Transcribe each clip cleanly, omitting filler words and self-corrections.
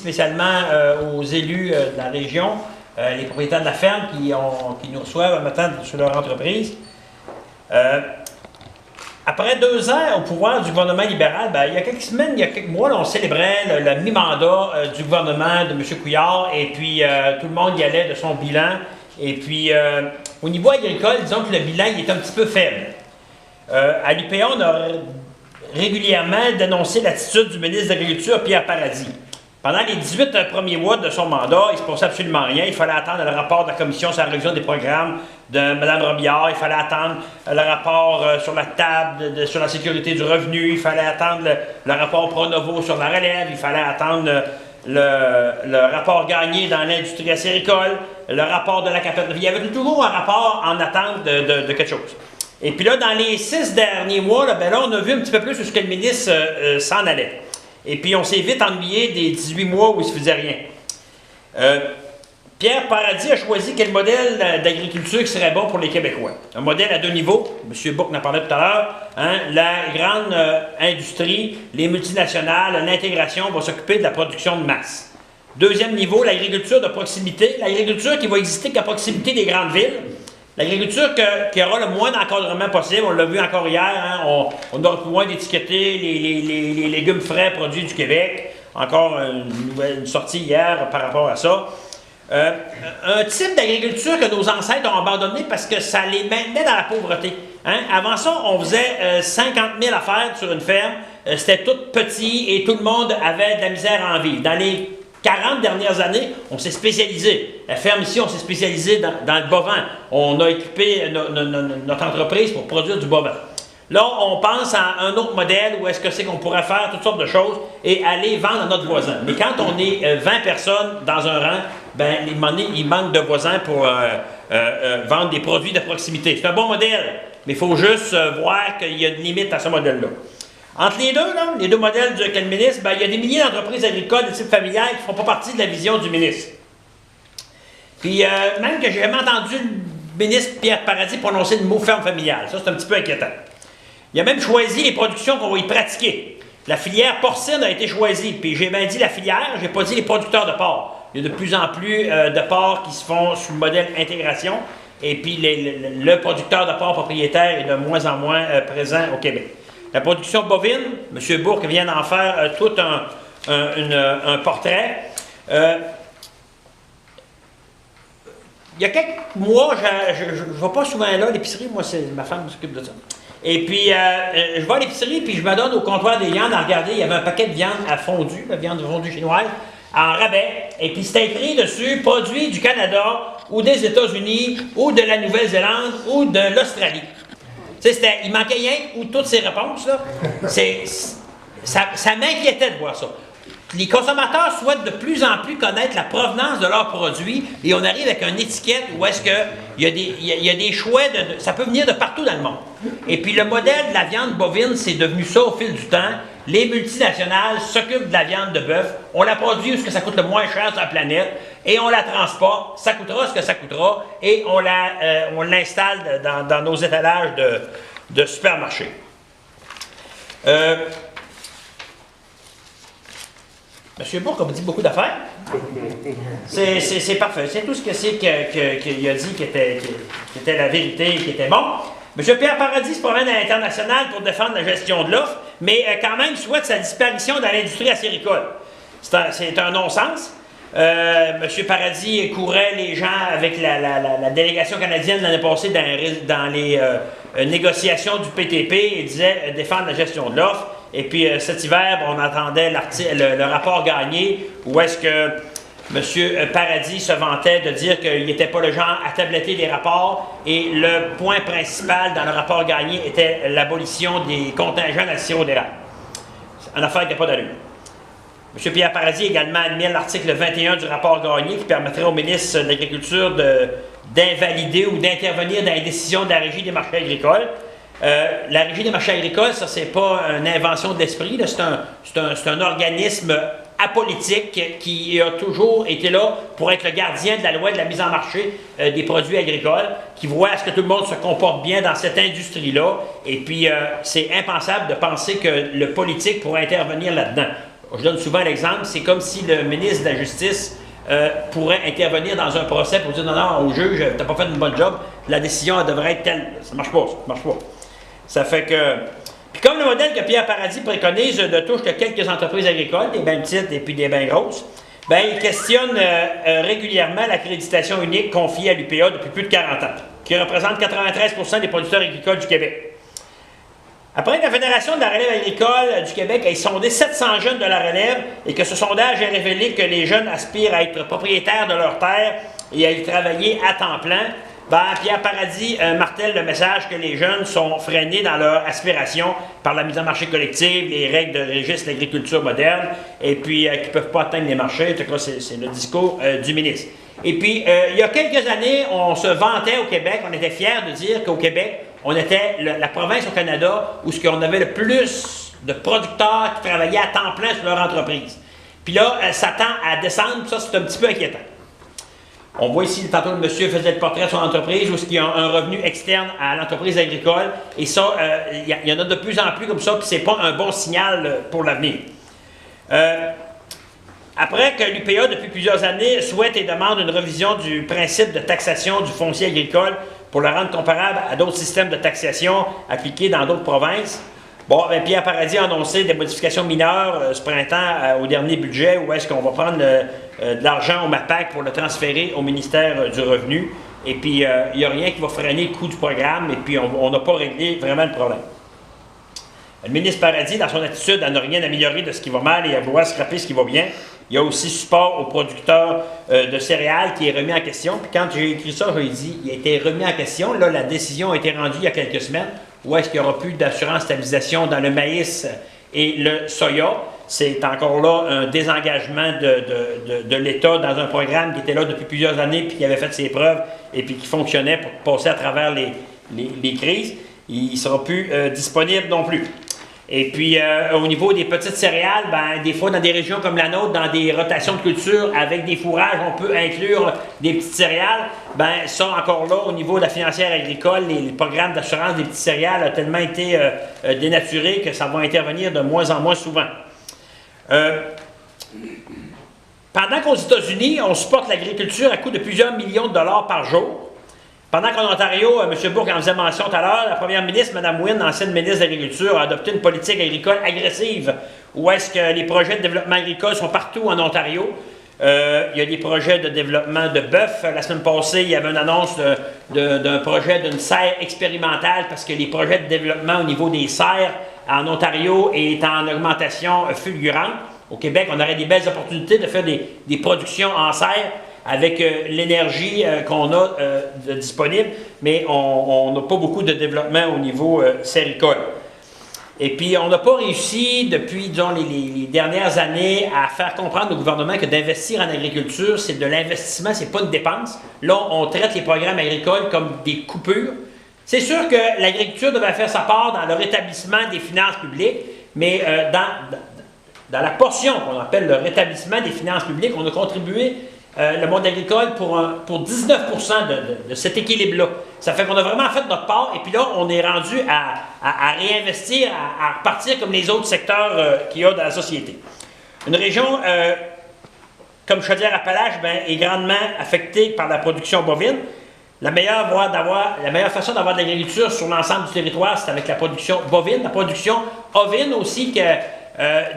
spécialement aux élus de la région, les propriétaires de la ferme qui nous reçoivent maintenant sur leur entreprise. Après 2 ans au pouvoir du gouvernement libéral, il y a quelques semaines, il y a quelques mois, là, on célébrait le mi-mandat du gouvernement de M. Couillard, et puis tout le monde y allait de son bilan. Et puis, au niveau agricole, disons que le bilan il est un petit peu faible. À l'UPA, on a régulièrement dénoncé l'attitude du ministre de l'Agriculture, Pierre Paradis. Pendant les 18 premiers mois de son mandat, il ne se passait absolument rien. Il fallait attendre le rapport de la Commission sur la révision des programmes de Mme Robillard. Il fallait attendre le rapport sur la table sur la sécurité du revenu. Il fallait attendre le rapport Pronovo sur la relève. Il fallait attendre le rapport Gagné dans l'industrie acéricole, le rapport de la CAPET. Il y avait toujours un rapport en attente de quelque chose. Et puis là, dans les 6 derniers mois, là, on a vu un petit peu plus où ce que le ministre s'en allait. Et puis, on s'est vite ennuyé des 18 mois où il ne se faisait rien. Pierre Paradis a choisi quel modèle d'agriculture qui serait bon pour les Québécois. Un modèle à 2 niveaux. M. Bourque en parlait tout à l'heure. La grande industrie, les multinationales, l'intégration vont s'occuper de la production de masse. Deuxième niveau, l'agriculture de proximité. L'agriculture qui va exister qu'à proximité des grandes villes. L'agriculture qui aura le moins d'encadrement possible, on l'a vu encore hier, on aura moins d'étiqueter les légumes frais produits du Québec. Encore une sortie hier par rapport à ça. Un type d'agriculture que nos ancêtres ont abandonné parce que ça les maintenait dans la pauvreté. Avant ça, on faisait 50 000 affaires sur une ferme, c'était tout petit et tout le monde avait de la misère à en vivre. Dans les 40 dernières années, on s'est spécialisé. La ferme ici, on s'est spécialisé dans le bovin. On a équipé notre entreprise pour produire du bovin. Là, on pense à un autre modèle où est-ce que c'est qu'on pourrait faire toutes sortes de choses et aller vendre à notre voisin. Mais quand on est 20 personnes dans un rang, il manque de voisins pour vendre des produits de proximité. C'est un bon modèle, mais il faut juste voir qu'il y a une limite à ce modèle-là. Entre les deux modèles du ministre, il y a des milliers d'entreprises agricoles de type familial qui ne font pas partie de la vision du ministre. Puis même que j'ai jamais entendu le ministre Pierre Paradis prononcer le mot ferme familiale. Ça, c'est un petit peu inquiétant. Il a même choisi les productions qu'on va y pratiquer. La filière porcine a été choisie. Puis j'ai bien dit la filière, j'ai pas dit les producteurs de porc. Il y a de plus en plus de porcs qui se font sous le modèle intégration. Et puis le producteur de porc propriétaire est de moins en moins présent au Québec. La production bovine, M. Bourque vient d'en faire tout un portrait. Il y a quelques mois, je ne vais pas souvent là, l'épicerie, moi, c'est ma femme qui s'occupe de ça. Et puis, je vais à l'épicerie, puis je me donne au comptoir des viandes à regarder. Il y avait un paquet de viande à fondue, la viande fondue chinoise, en rabais. Et puis, c'était écrit dessus, produit du Canada, ou des États-Unis, ou de la Nouvelle-Zélande, ou de l'Australie. Il manquait rien ou toutes ces réponses, là. Ça m'inquiétait de voir ça. Les consommateurs souhaitent de plus en plus connaître la provenance de leurs produits et on arrive avec une étiquette où est-ce qu'il y a des choix, ça peut venir de partout dans le monde. Et puis le modèle de la viande bovine, c'est devenu ça au fil du temps. Les multinationales s'occupent de la viande de bœuf, on la produit où ça coûte le moins cher sur la planète et on la transporte, ça coûtera ce que ça coûtera et on l'installe dans nos étalages de supermarchés. M. Bourque a dit beaucoup d'affaires. C'est parfait. C'est tout ce que c'est qu'il a dit qui était la vérité, qui était bon. M. Pierre Paradis se promène à l'international pour défendre la gestion de l'offre, mais quand même souhaite sa disparition dans l'industrie acéricole. C'est un non-sens. M. Paradis courait les gens avec la délégation canadienne l'année passée dans les négociations du PTP et disait défendre la gestion de l'offre. Et puis cet hiver, on entendait le rapport Gagné où est-ce que M. Paradis se vantait de dire qu'il n'était pas le genre à tabletter des rapports et le point principal dans le rapport Gagné était l'abolition des contingents dans le sirop d'érable. En affaire qui n'a pas d'allure. M. Pierre Paradis a également admis l'article 21 du rapport Gagné qui permettrait au ministre de l'Agriculture d'invalider ou d'intervenir dans les décisions de la Régie des marchés agricoles. La Régie des marchés agricoles, ça, c'est pas une invention de l'esprit, c'est un organisme apolitique qui a toujours été là pour être le gardien de la loi de la mise en marché des produits agricoles, qui voit à ce que tout le monde se comporte bien dans cette industrie-là. Et puis, c'est impensable de penser que le politique pourrait intervenir là-dedans. je donne souvent l'exemple, c'est comme si le ministre de la Justice pourrait intervenir dans un procès pour dire non, au juge, tu n'as pas fait une bonne job, la décision elle devrait être telle. Ça marche pas, ça marche pas. Ça fait que... Puis comme le modèle que Pierre Paradis préconise ne touche que quelques entreprises agricoles, des bien petites et puis des bien grosses, ben, il questionne régulièrement l'accréditation unique confiée à l'UPA depuis plus de 40 ans, qui représente 93% des producteurs agricoles du Québec. Après que la Fédération de la relève agricole du Québec ait sondé 700 jeunes de la relève et que ce sondage ait révélé que les jeunes aspirent à être propriétaires de leurs terres et à y travailler à temps plein, ben, Pierre Paradis martèle le message que les jeunes sont freinés dans leur aspiration par la mise en marché collective, les règles de registre de l'agriculture moderne, et puis qu'ils ne peuvent pas atteindre les marchés. En tout cas, c'est le discours du ministre. Et puis, il y a quelques années, on se vantait au Québec, on était fiers de dire qu'au Québec, on était la province au Canada où on avait le plus de producteurs qui travaillaient à temps plein sur leur entreprise. Puis là, ça tend à descendre, ça c'est un petit peu inquiétant. On voit ici, tantôt le monsieur faisait le portrait de son entreprise où il y a un revenu externe à l'entreprise agricole. Et ça, il y en a de plus en plus comme ça, puis c'est pas un bon signal pour l'avenir. Après que l'UPA, depuis plusieurs années, souhaite et demande une revision du principe de taxation du foncier agricole pour le rendre comparable à d'autres systèmes de taxation appliqués dans d'autres provinces, bon, bien, Pierre Paradis a annoncé des modifications mineures ce printemps au dernier budget où est-ce qu'on va prendre de l'argent au MAPAC pour le transférer au ministère du Revenu. Et puis, il n'y a rien qui va freiner le coût du programme et puis on n'a pas réglé vraiment le problème. Le ministre Paradis, dans son attitude à ne rien améliorer de ce qui va mal et à vouloir scraper ce qui va bien, il y a aussi support aux producteurs de céréales qui est remis en question. Puis quand j'ai écrit ça, j'ai dit, il a été remis en question. Là, la décision a été rendue il y a quelques semaines. Où est-ce qu'il n'y aura plus d'assurance stabilisation dans le maïs et le soya? C'est encore là un désengagement de l'État dans un programme qui était là depuis plusieurs années puis qui avait fait ses preuves et puis qui fonctionnait pour passer à travers les crises. Il ne sera plus disponible non plus. Et puis, au niveau des petites céréales, ben, des fois, dans des régions comme la nôtre, dans des rotations de culture, avec des fourrages, on peut inclure des petites céréales. Ben, ça, encore là, au niveau de la financière agricole, les programmes d'assurance des petites céréales ont tellement été dénaturés que ça va intervenir de moins en moins souvent. Pendant qu'aux États-Unis, on supporte l'agriculture à coût de plusieurs millions de dollars par jour, pendant qu'en Ontario, M. Bourque en faisait mention tout à l'heure, la première ministre, Mme Wynne, ancienne ministre de l'Agriculture, a adopté une politique agricole agressive où est-ce que les projets de développement agricole sont partout en Ontario. Il y a des projets de développement de bœuf. La semaine passée, il y avait une annonce d'un projet d'une serre expérimentale parce que les projets de développement au niveau des serres en Ontario est en augmentation fulgurante. Au Québec, on aurait des belles opportunités de faire des productions en serre avec l'énergie qu'on a disponible, mais on n'a pas beaucoup de développement au niveau séricole. Et puis, on n'a pas réussi, depuis disons, les dernières années, à faire comprendre au gouvernement que d'investir en agriculture, c'est de l'investissement, c'est pas une dépense. Là, on traite les programmes agricoles comme des coupures. C'est sûr que l'agriculture devrait faire sa part dans le rétablissement des finances publiques, mais dans la portion qu'on appelle le rétablissement des finances publiques, on a contribué le monde agricole pour 19% de cet équilibre-là. Ça fait qu'on a vraiment fait notre part et puis là, on est rendu à réinvestir, à repartir comme les autres secteurs qu'il y a dans la société. Une région comme Chaudière-Appalaches est grandement affectée par la production bovine. La meilleure façon d'avoir de l'agriculture sur l'ensemble du territoire, c'est avec la production bovine, la production ovine aussi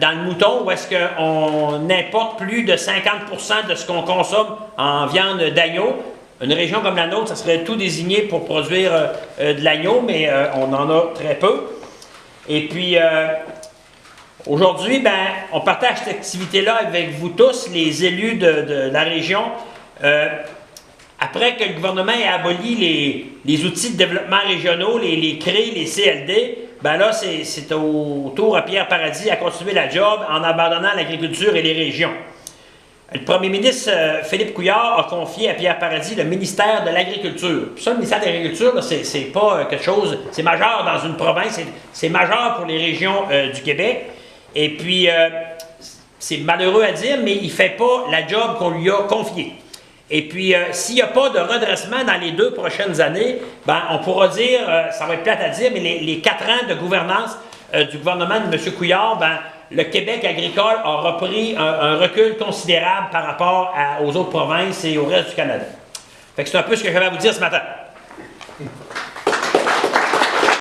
dans le mouton, où est-ce qu'on importe plus de 50% de ce qu'on consomme en viande d'agneau. Une région comme la nôtre, ça serait tout désigné pour produire de l'agneau, mais on en a très peu. Et puis, aujourd'hui, on partage cette activité-là avec vous tous, les élus de la région. Après que le gouvernement ait aboli les outils de développement régionaux, les CRE, les CLD, là, c'est au tour à Pierre Paradis à continuer la job en abandonnant l'agriculture et les régions. Le premier ministre Philippe Couillard a confié à Pierre Paradis le ministère de l'Agriculture. Puis ça, le ministère de l'Agriculture, c'est pas quelque chose, c'est majeur dans une province, c'est majeur pour les régions du Québec. Et puis, c'est malheureux à dire, mais il ne fait pas la job qu'on lui a confiée. Et puis, s'il n'y a pas de redressement dans les 2 prochaines années, on pourra dire, ça va être plate à dire, mais les 4 ans de gouvernance du gouvernement de M. Couillard, le Québec agricole a repris un recul considérable par rapport aux autres provinces et au reste du Canada. Fait que c'est un peu ce que j'avais à vous dire ce matin.